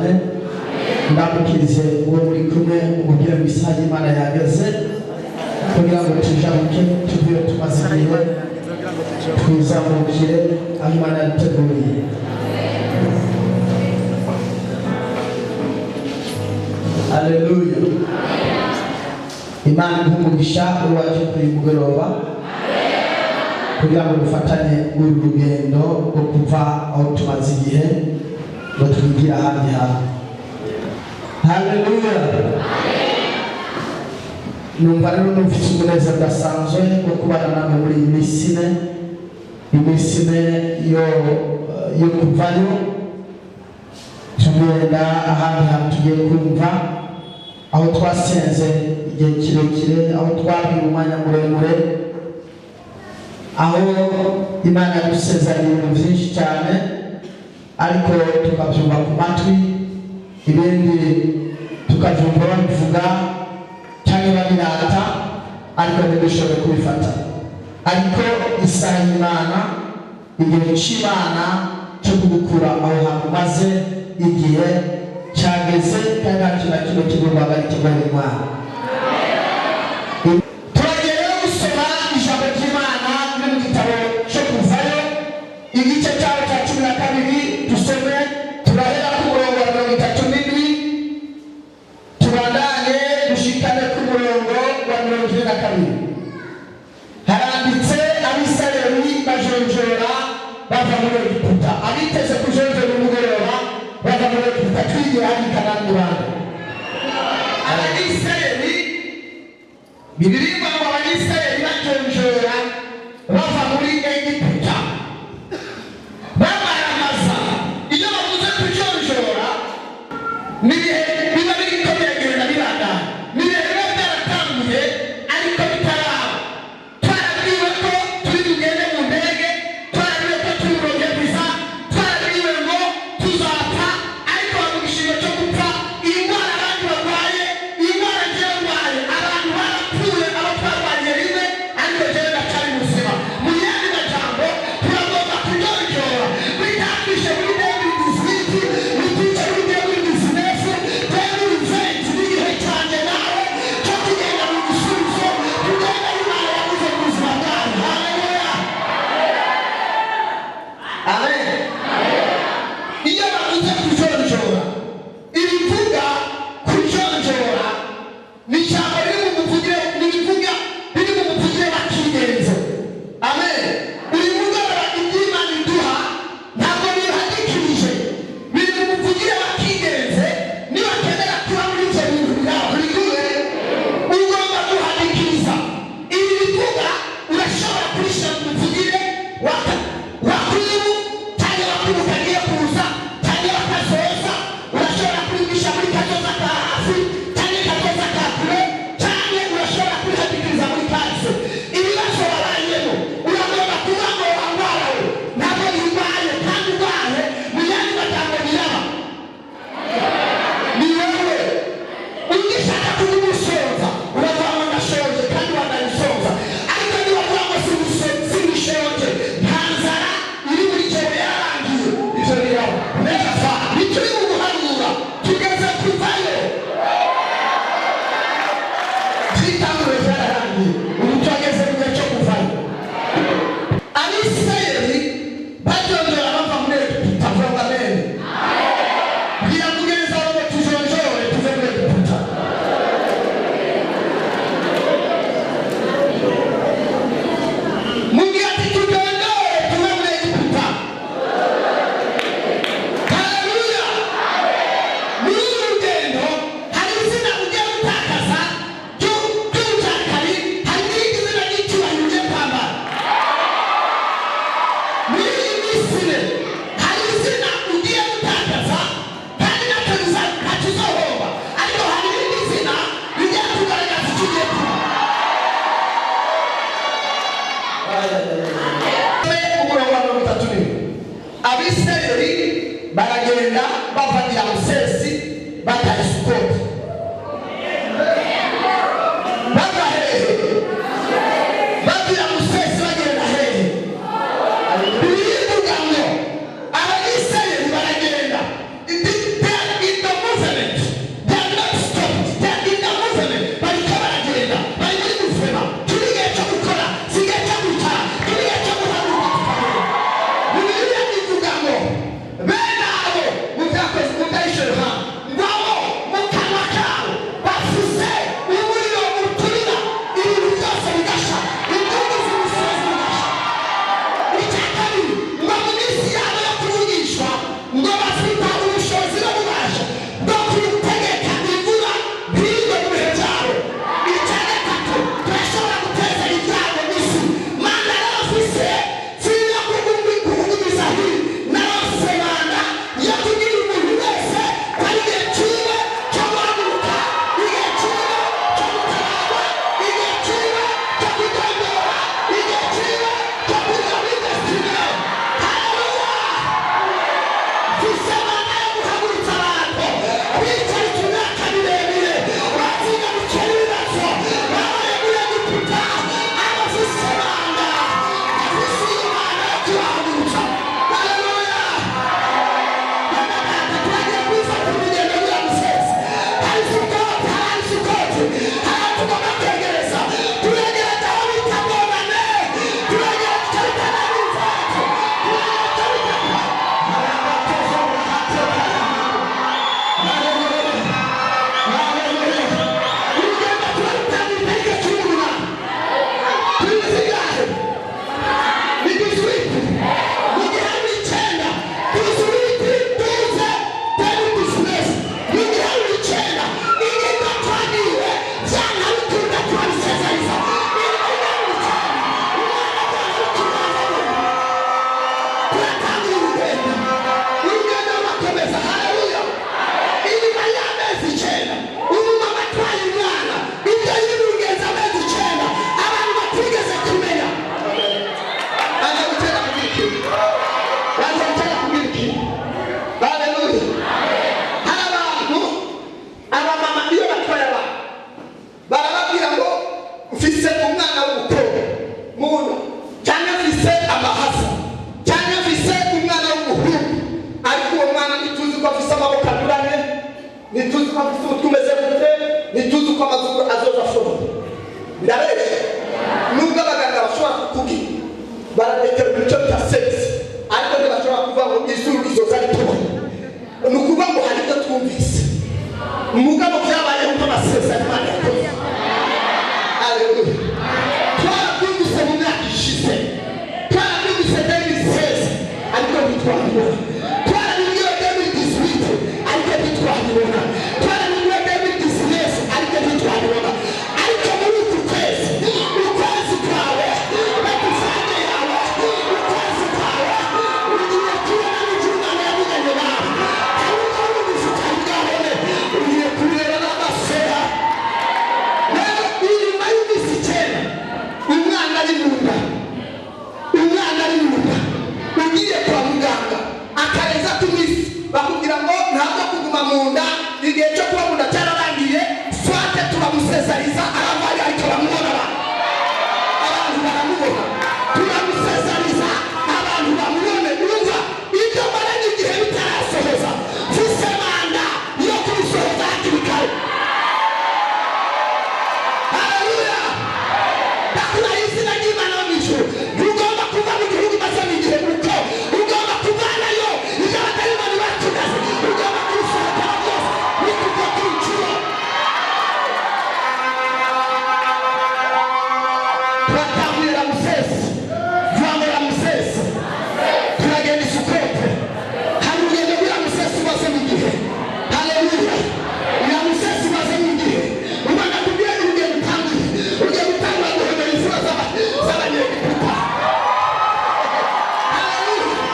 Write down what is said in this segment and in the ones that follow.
cyane ndamukirize uwo muri kumwe umubwire ngo isaha y'Imana yageze kugira ngo tujabuke tuvuye tumaze igihe twizamukire aho Imana yaduteguriye. Haleluya. Imana nk'umugisha waje kuri mugoroba kugira ngo dufatanye uru rugendo rwo kuva aho tumaze igihe ngo twigira ahandi hantu. Haleluya. Numva rero numvise umunezero udasanzwe wo kubana namwe muri iyi minsi ine yo kuvayo tugenda ahandi hantu tugiye kumva, aho twasenze igihe kirekire, aho twabwiye umwanya muremure, aho Imana yadusezeranye ibintu byinshi cyane ariko tukabyumva ku matwi, ibindi tukabyumva babivuga cyangwa babirata ariko ntidushoboye kubifata. Ariko isaha y'Imana, igihe cy'Imana cyo kugukura aho hantu maze igihe cyageze kandi nta kintu na kimwe kigomba kigwa n'Imana. Turagereho gusoma ijambo ry'Imana muri mu gitabo cyo kuvayo igice cyaho cya 12 dusome turahera ku murongo wa 37 tubandanye dushikane ku murongo wa 22. Haranditse Abisirayeli bajonjora bava muri Egiputa, abiteze kujonjora umugoroba bava muri Egiputa twigira hari Kanani bande. Abisirayeli Bibiliya ngo Abisirayeli bajonjora bava muri Egiputa bamaramaza. Iyo bavuze kujonjora nibihe biba biriko biragenda bibanda, nibihe biba byaratanguye ariko bitaraba. Twarabwiwe ko turi bugende mu ndege, twarabwiwe ko turi buroge visa, twarabwiwe ngo tuzapfa, ariko bavuga cyo gupfa, indwara abandi barwaye, indwara njyewe ndwaye, abantu barapfuye, abo twarwanye rimwe ariko njyewe ndacyari muzima. Mu yandi majambo turagomba kujonjora bitandukanye muri David Smith bitice muri David Smith David Vent n'igihe cyane nawe cyo kugenda mu gisubizo kugenda Imana yavuze mu buzima bwawe. Haleluya. Amen. Iyo bavuze kujonjora ibivuga kujonjora ni ijambo riri mu muvugire bakigenze. Amen. Uyu mugoroba iby'Imana iduha ntabwo bihagikirije, biri mu muvugire bakigenze. Niba kenera kuba muri ibyo bintu byawe ugomba guhagikiriza ibi bivuga. Urashobora kubishyira mu muvugire wakuribu cyangwa wakuribu kagiye kuza cyangwa wakazoza. Urashobora kubibisha muri kazoza ka hafi cyangwa kazoza ka kure, cyangwa urashobora kubihagikiriza muri kahise. Ibibazo wabayemo uragomba kuba ngo wangwarawe ntabwo yirwaye kandi urwaye mu yandi magambo biraba. Ni wowe ugishaka kubimusoza uravuga ngo ndashoje kandi wanabisoza, ariko niba uvuga ngo sinishoje nta nzara iri muri cyewe yarangiye, ibyo biraba. Neza fa bituri mu guhanura tugeze kuvayo byitangure byararangiye, ubu tugeze mu gihe cyo kuvayo. Abisirayeli bajonjora bava muri Egiputa. Vuga amen. Bwira mugenzi wawe ngo tujonjore tuve muri Egiputa. Mubwira ati tujonjore tuve muri Egiputa. Haleluya. Muri uru rugendo hari izina ugiye gutakaza ry'ubucakari, hari n'irindi zina ry'icyubahiro ugiye kwambara. Muri iyi minsi ine hari izina ugiye gutakaza kandi ntacyo uzohomba, ariko hari irindi zina rigiye kugaragaza icyo ugiye kuba. Umurongo wa 37. Abisirayeli baragenda bava i Ramsesi bataye Sukoti. Bava hehe? Bava i Ramsesi bagenda hehe? Bivuga ngo Abisirayeli baragenda ntituzi ko tumeze gute, ntituzi ko amazuru azoza ashobora. Birabesha nubwo abaganga bashobora kukubwira baradetera icyo bita sex, ariko ntibashobora kuvuga ngo izuru rizoza ritoya. Ni ukuvuga ngo hari ibyo twumvise umugabo byabayeho nk'amasezerano Imana yakoze. Aleluya. Twarabyumvise mu myaka ishize, twarabyumvise David says, ariko ntitwabibona. Twarabibwiwe David Smith, ariko ntitwabibona. Twarabibwiwe David Smith, ariko ntitwabibona. Ariko muri uku kwezi, ukwezi kwawe bakuzanye yawe, ukwezi kwawe ugiye kubona n'icyo Imana yavuganye nawe. Ariko n'ubufite bwabone ugiye kureba n'amaso yawe. Rero inyuma y'iminsi 9 umwana ari mu nda, ugiye kwa muganga akarenza ku minsi bakubwira ngo ntabwo kuguma mu nda, igihe cyo kuba mu nda cyararangiye, swate turamusezariza aravayo ariko bamubona abantu baramubona, turamusezariza abantu bamubone. Urumva ibyo maranye igihe bitarasohoza, mfise manda yo kubisohoza hakiri kare. Haleluya. Ndakura izina ry'Imana mu ijuru. Ugomba kuva mu gihugu maze mu gihe muto, ugomba kuvanayo ibyo abatayimani batugaze, ugomba kubisohokera byose bikuva ku ncuro. Turatanguye Ramusesi, vamo Ramusesi, turagenda Isukote. Hari urugendo rw'i Ramusesi maze mu gihe. Haleluya. Ramusesi maze mu gihe. Umwana kubwira urugendo utanguye, urugendo utangura guhemera imfura z'Abanyegiputa. Haleluya.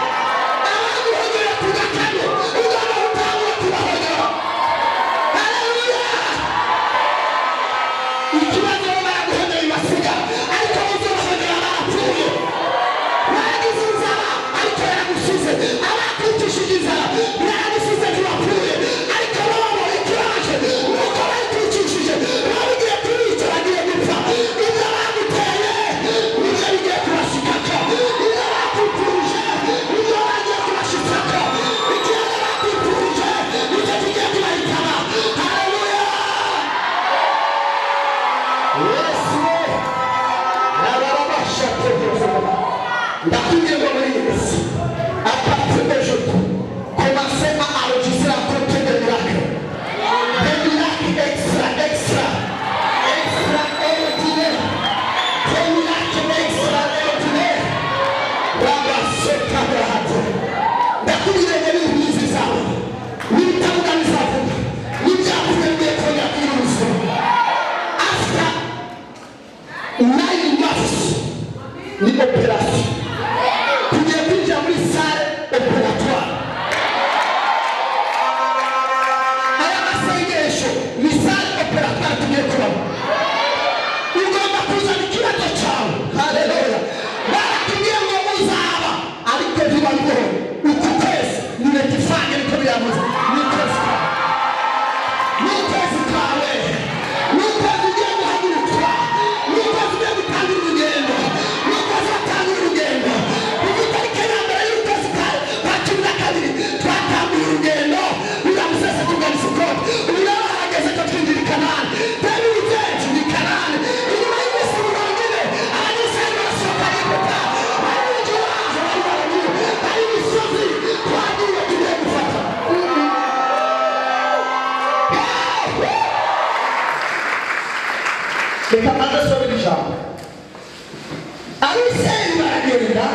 Abaguhogera ku gakano, ugomba gutangura kubahogera. Haleluya. Ikibazo bo baraguhogera ibasiga, ariko uzobahogera barapfuye. Baragize inzara, ariko yaragusize. Abakwicishije inzara, yaragusize ntibapfuye. Ariko bobo ikibabaje nuko bakwicishije, babigiye kubica bagiye gupfa. Ibyo baguteye nibyo bigiye kubashikako, ibyo bakwifurije nibyo bagiye kubashikako, ikibazo bakwifurije nicyo kigiye kubahitana. Haleluya. Yesu n'abarabasha kugereza ndakubwiye ngo muri Yesu aparte d'aujourd'hui commencez à enregistrer un contenu de miracles. Des miracles extraordinaires. Des miracles extraordinaires. Rabaseka brahate. Ndakubwiye ngo ni ibizi zawe, n'ibitandukanye zavuga, n'ibyavuye ngiye kongera kubiruza. After 9 months ni operation. Tugiye kwinjira muri salle operatoire. Aya masengesho ni salle operatoire tugiye kubamo. Ugomba kuzana ikibazo cyawe. Haleluya. Baratubwiye ngo uzaba, ariko ntibabiho. Uku kwezi ni retifanye niko biravuze. Ni ukwezi kwawe. Ni ukwezi kwawe. Ni ukwezi ugiye guhagurukira. Ni ukwezi ugiye gutangira urugendo. Ni ukwezi watangira urugendo. Kuko itariki ya mbere y'ukwezi kwa 12 twatangiye urugendo. Uramusese tugana Isukote. Uraba hageze ko twinjira i Kanani. Dore urugendo ni Kanani. Inyuma y'iminsi 40 abanyeseri barasohoka Egiputa. Bari mu gihugu bari barabiwe. Bari imisozi twagiye tugiye gufata. Reka adasubira ijambo. Abiseri baragenda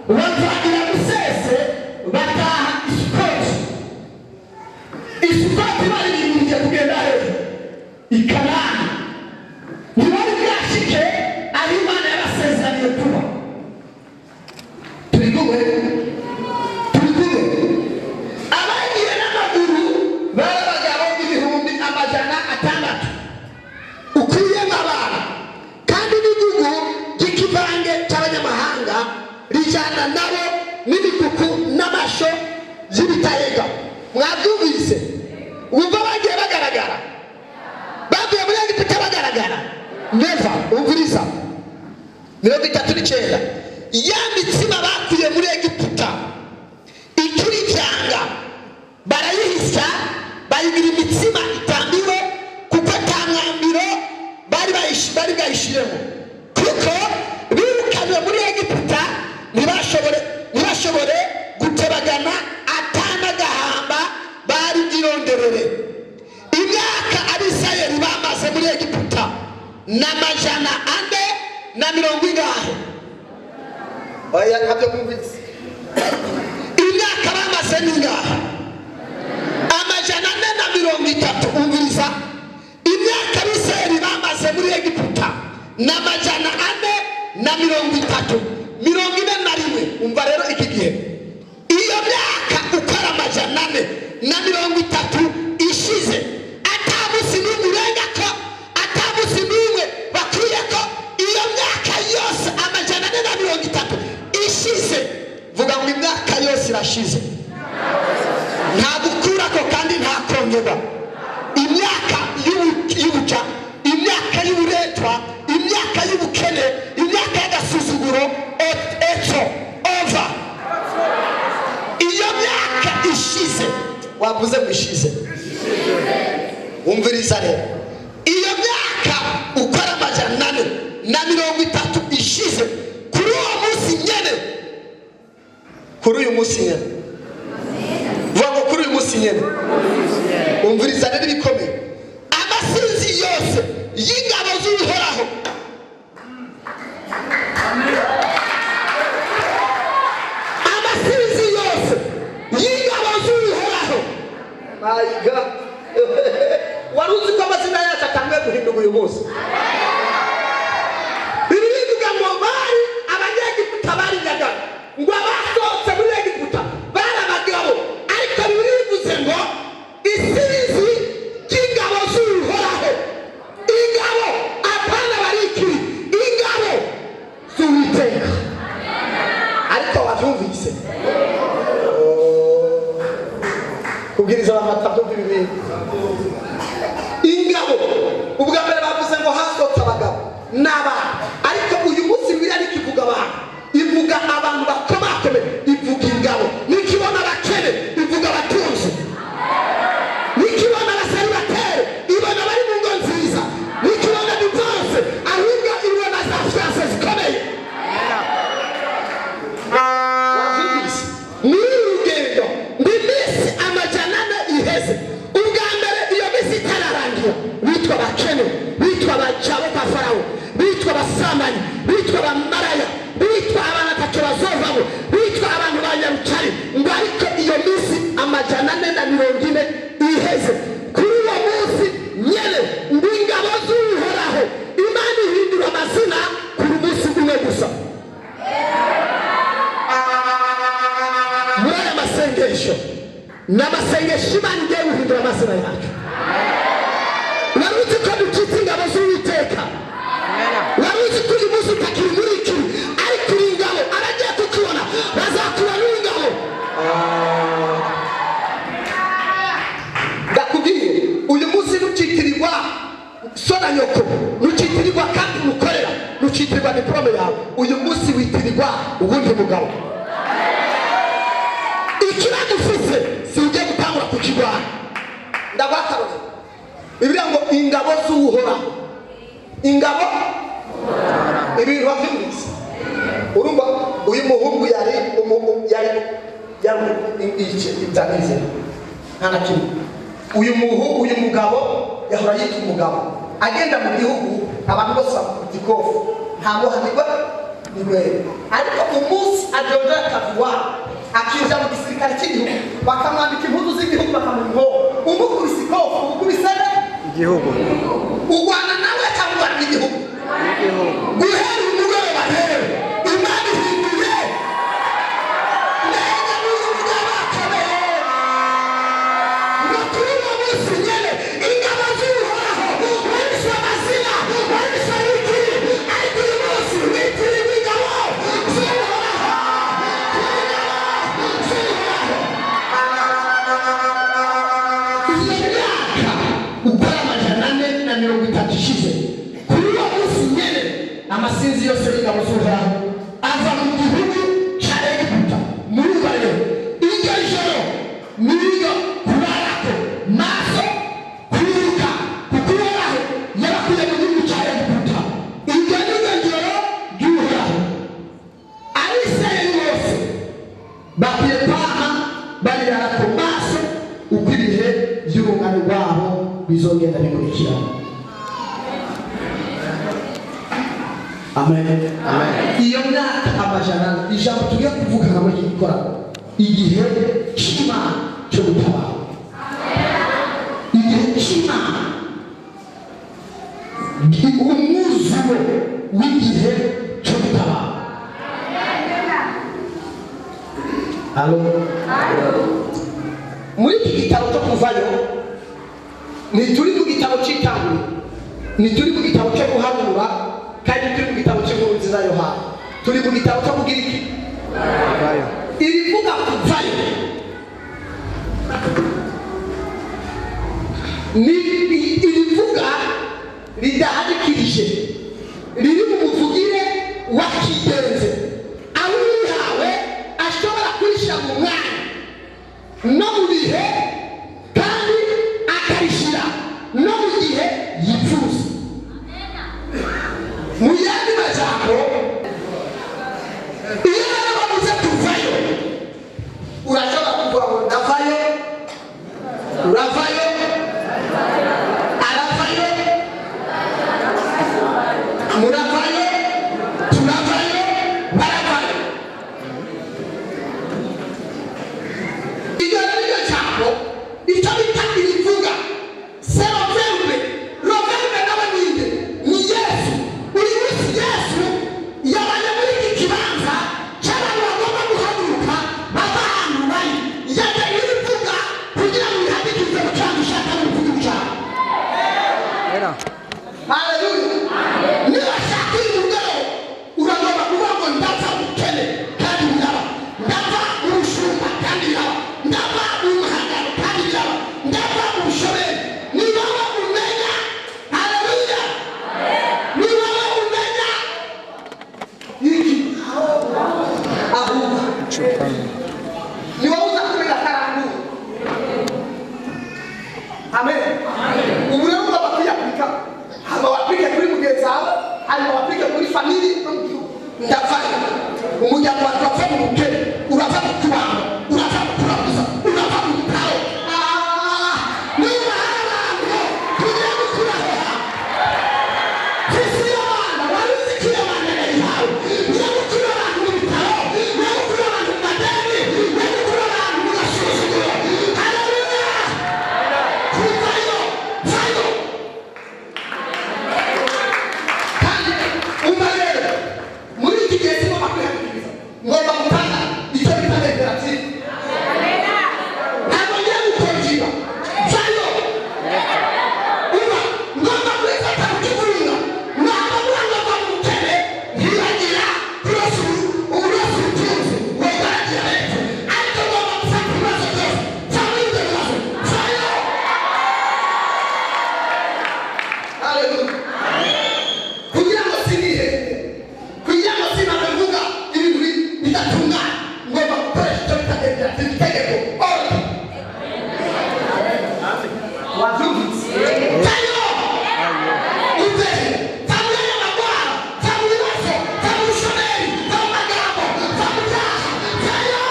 bavagira Musese bataha Isukote. Isukote bari bimugiye kugenda hejuru i Kanani. Ntibari bwashike aho Imana yabasezeraniye kuba. Turi kumwe. Abagiye n'amaguru bari abagabo ibihumbi 600. Ukuyemo abana kandi n'igihugu cy'ikivange cy'abanyamahanga rijyana nabo n'imikuku n'amasho z'ibitayega. Mwabyumvise? Wumva bagiye bagaragara, bavuye muri Egiputa bagaragara. Neva umviriza 39 ya mitsima bakuye muri Egiputa icuri cyanga barayihisha bayigira imitsima itambiwe kuko atamwambiro bari bayishiremo kuko birukanywe muri Egiputa ntibashobore gutebagana atana gahamba bari ironderere. Imyaka Abisirayeli bamaze muri Egiputa n'amajana 440. Oya ntabyo kumvise. Imyaka bamaze ningaha amajana 430. Umviriza, imyaka Abisirayeli bamaze muri Egiputa n'amajana 430. 41. Umva rero iki gihe iyo myaka ukora amajana 430 ishize atamusi n'umurenga ko atamusi n'umwe bakwiye ko iyo myaka yose amajana 430 ishize. Vuga ngo imyaka yose irashize, nta gukurako kandi nta kongera. Imyaka y'ubuca, imyaka y'uburetwa, imyaka y'ubukene, imyaka y'agasuzuguro, eto over. Iyo myaka ishize, wavuze ngo ishize. Umviriza rero, iyo myaka ukora amajana 430 ishize kuri uwo munsi nyene, kuri uyu munsi nyene, vuga ngo kuri uyu munsi nyene. Umviriza rero ibikomeye, amasinzi yose y'ingabo z'Uhoraho my God. Waruzi ko amazina yacu atangiye guhinduka uyu munsi. Birivuga ngo bari abanyegiputa bari nyaga ngo abasohotse muri Egiputa bari abagabo, ariko birivuze ngo isinzi ry'ingabo z'Uhoraho, ingabo apana barikiri, ingabo z'Uwiteka. Ariko wavyumvise kubwiriza abamatatu bibiri ingabo ubwa mbere bavuze ngo hasotse abagabo n'abana, ariko uyu munsi Bibiliya ikivuga abantu, ivuga abantu bakomakome, ivuga ingabo. Nikibona abakene ivuga abatunzi, nikibona abaseribateri ibona bari mu ngo nziza, nikibona divorce ahubwo ibona za fiance zikomeye. Wavyumvise ni urugendo rw'iminsi amajana 4 iheze. Ubwa mbere iyo minsi itararangira bitwa abakene, bitwa abajabo kwa Farawo, bitwa abasambanyi, bitwa abamaraya, bitwa abantu atatu bazovamo, bitwa abantu banyarucari. Ngo ariko iyo minsi amajana 440 iheze, kuri uwo munsi nyene ngo ingabo z'Uhoraho Imana ihindura amazina kuri munsi umwe gusa. Muri aya masengesho n'amasengesho Imana igiye guhindura amazina yacu. Waruzi ko dukitse ingabo z'Uwiteka, waruzi ko uyu munsi utakiri muri iki, ariko uri ingabo, abagiye kukubona bazakubona uri ingabo. Ndakubwiye uyu munsi ntukitirirwa so na nyoko, ntukitirirwa kandi mukorera, ntukitirirwa diplome yawe. Uyu munsi witirirwa ubundi mugabo. Ikiragufise singiye gutangura kukigwana, ndagwakarore. Bibiliya ngo ingabo z'Uhoraho, ingabo ibintu bavyumvise. Urumva uyu muhungu yari itanize nta kimwe. Uyu mugabo yahora yitwa umugabo, agenda mu gihugu abantu bose bakutikofu, ntabwo hanigwa niwe. Ariko umunsi ajonja akavuwa akija mu gisirikare cy'igihugu, bakamwambika impuzu z'igihugu, bakamuha umukubise ikofu, umukubise igihugu, ugwana nawe cyangwa igihugu. Guhera umugoroba rero Imana ihinduye neza n'umugabo akomeye. Ngo kuri uwo munsi nyene ingabo z'Uhoraho bariswe amazina, bariswe n'ikiri, ariko uyu munsi witirirwa ingabo z'Uhoraho. Iyo myaka ukora amajana 430 ishize, kuri uwo munsi nyene amasinzi yose y'ingabo z'Uhoraho ava mu gihugu cya Egiputa. Muri ubu rero iryo joro niyo kurarako maso ku maso uko ibihe by'urungano rwabo bizogenda bikurikirana. Amen. Iyo myaka amajana ijambo tugiye kuvugana muri iki gikorano, igihe cy'Imana cyo gutabara, igihe cy'Imana, umwuzuro w'igihe cyo gutabara. Alo. Muri iki gitabo cyo kuvayo, ntituri mu gitabo cy'itanguriro, ntituri mu gitabo cyo guhanura, kandi turi mu gitabo cy'inkuru nziza ya Yohana. Turi mu gitabo cyo kugira iki? Irivuga kuvayo ni irivuga ridahadikirije, riri mu muvugire wa kigenze, aho uyihawe ashobora kurishyira mu mwanya no mu bihe, kandi akarishyira no mu gihe yifuza. Mu yandi majambo, iyo rero bavuze kuvayo, urashobora kuvuga ngo ndavayo, uravayo, aravayo, muravayo, turavayo, baravayo. Iyo rero iyo jambo icyo bita irivuga seroverbe. Roverbe nawe ninde? Ni Yesu. Uri wese Yesu yabaye muri iki kibanza cy'abantu bagomba guhaguruka bava ahantu bari. Yaje irivuga kugira ngo ihadikize mu cyangwa ishaka mu kuvuga icyaha. Haleluya. Niba ashaka irivugaro, uragomba kuvuga ngo ndapfa ubukene kandi biraba, ndapfa ubushumba kandi biraba, ndapfa umuhangano kandi biraba, ndapfa ubushomeri. Niba wowe umenya, haleluya, niba wowe umenya iki ahubwo ni wowe uza kubera karangu. Amen. Ubu rero ugomba kwiyapurika, haba wapurike kuri mugenzi wawe, hanyuma wapurike kuri famili no mu gihugu. Ndavayo, umuryango wawe urava mu bukene, urava mu kubana, urava mu kuraguza, urava mu butaho. Niba hari abantu tugiye gukuraho kw'isi y'abana, wari uzi ko iyo bana yayihawe, niyo gukura abantu mu bitaro, niyo gukura abantu mu madeni, niyo gukura abantu mu gasuzuguro. Haleluya. Kuvayo, vayo. Kandi umva rero, muri iki gihe ngomba kwihagikiriza, ngomba gutanga icyo bita imperative. Ntabwo ngiye gukonjiba, vayo. Umva, ngomba kwifata mu kivunga, ntabwo ngomba kuva mu bukene, ntibagira kurasa uburoso ubutunzi, wegaragira leta, ariko ngomba gufata ibibazo byose, cyangwa ibyo bibazo, vayo. Haleluya. Kugira ngo sinihebe, kugira ngo sinavuga ibintu bidatungana, ngomba gukoresha icyo bita imperative, itegeko, order. Wabyumvise? Vayo. Umvehe, va mu y'amagwara, va mu bibazo, va mu bushomeri, va mu magambo, va mu byaha. Vayo.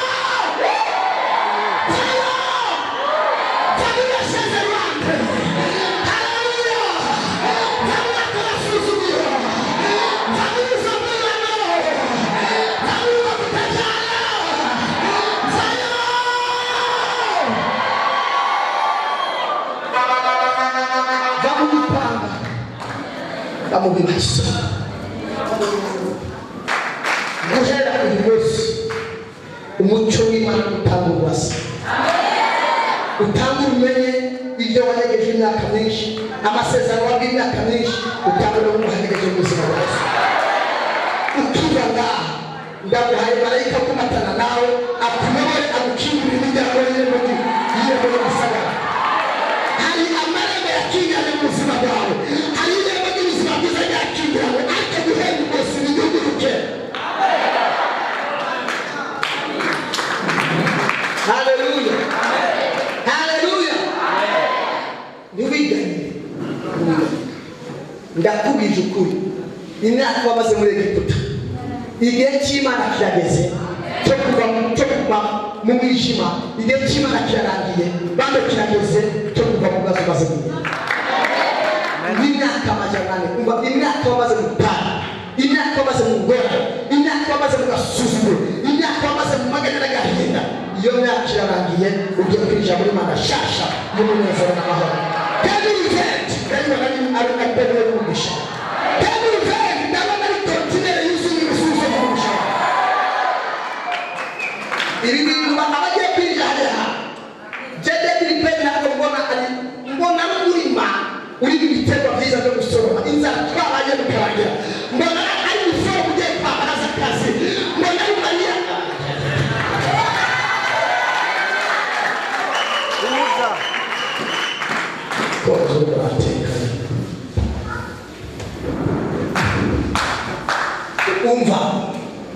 Vayo. Va mu basezerano. Haleluya. Va mu bakarasuzumiro. Va mu busobanuro. Va mu bakutajana. Vayo. Va mu gupanga. Va mu bibazo. Guhera uyu munsi, umucyo w'Imana utanga urwasa. Utanga umenye ibyo wanegeje imyaka myinshi, amasezerano wabwiye imyaka myinshi, utanga n'umuhanegeje mu buzima bwawe. Ukiva ngaha, ndaguhaye marayika kumatana nawe, akunobore agukingurire imiryango y'irembo y'ibisagara. Hari amarembo yakinganye mu buzima bwawe, hari irembo ry'ubuzima bwiza ryakinguranye, ariko guhera rwose ni igihugu rukera. Haleluya. Haleluya. Ntiwiganye. Ndakubwije ukuri, imyaka wamaze muri Egiputa, igihe cy'Imana kirageze cyo kuva mu mwijima igihe cy'Imana kirarangiye bambe kirageze cyo kuva mu gaso maze imyaka amajyana umva imyaka wamaze gutana imyaka wamaze mu ngora imyaka wamaze mu gasuzuguro imyaka wamaze mu magana n'agahinda iyo myaka irarangiye ugiye kwinjira muri manda shasha y'umunezero n'amahoro kandi event ndabona ari akabere y'umugisha kandi event ndabona ari kontinere yuzuye ibisubizo by'umugisha ibi bintu abagiye kwinjira hariya jede biripeni ntabwo mbona n'umurima uri mu biterwa byiza byo gusoroma inzara twabaye mukarangira mbona ari gusora ugiye kwamaraza akazi mbona ari mariya umva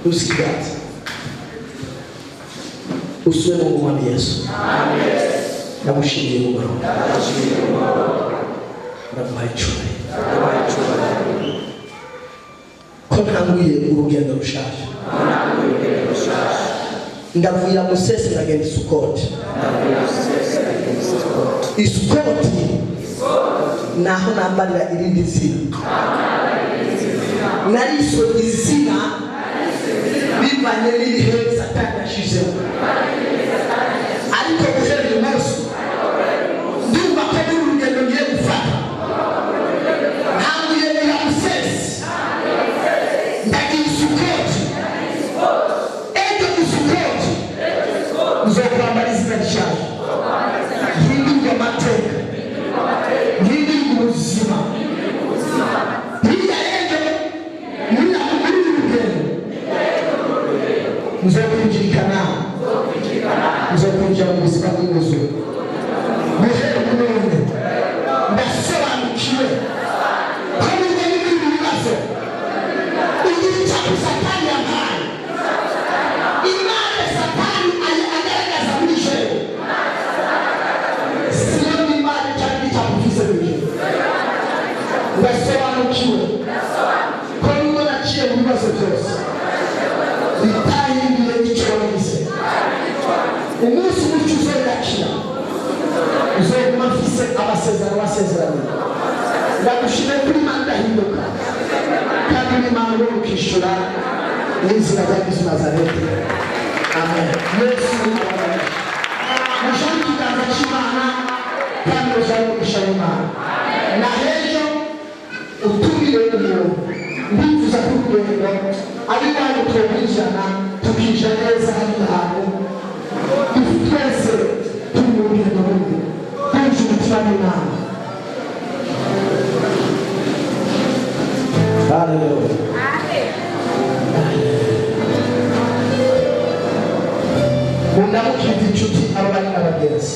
usikate uswe mu mwami Yesu ndamushimiye umugoro ndamuhaye icyubahiro ko ntanguye urugendo rushasha ndavuyira Musese ndagenda Isukoti Isukoti naho nambarira irindi zina nariso izina bivanye n'ibihe Satani yashizemo ariko guhera uyu munsi ndumva ko ari urugendo ngiye gufata ntanguye muri Musese ndagiye Isukoti ejo Isukoti uzokwambara izina rishaje hindurwa amateka hindurwa ubuzima hirya ejo muri urugendo muzokwinjirikana muzokwinjira mu buzima bw'ubuzima muhere kunone ndasobanukiwe ko nubwo n'ibindi bibazo igihe cyacu Satani yampaye imana Satani agaragaza muri jewe siyo n'imana cyangwa icyakuvuze muri jewe ndasobanukiwe ko nubwo naciye mu bibazo byose bitahinduye icyo wagize umunsi umucyo uzoyakira uzoguma mfise amasezerano wasezeranye ndagushime kuri Imana ndahinduka kandi n'Imana uri ukishura n'izina rya Yesu Nazareti amen. Yesu mushaka ikiganza cy'Imana kandi uzaba umugisha w'Imana na hejo utumire umuntu ndifuza kurugendo abibanye twumvijana tukija neza hano hantu twese turi mu rugendo rumwe twuje umutima n'Imana. Haleluya. Mundamukiriza inshuti abari n'abagenzi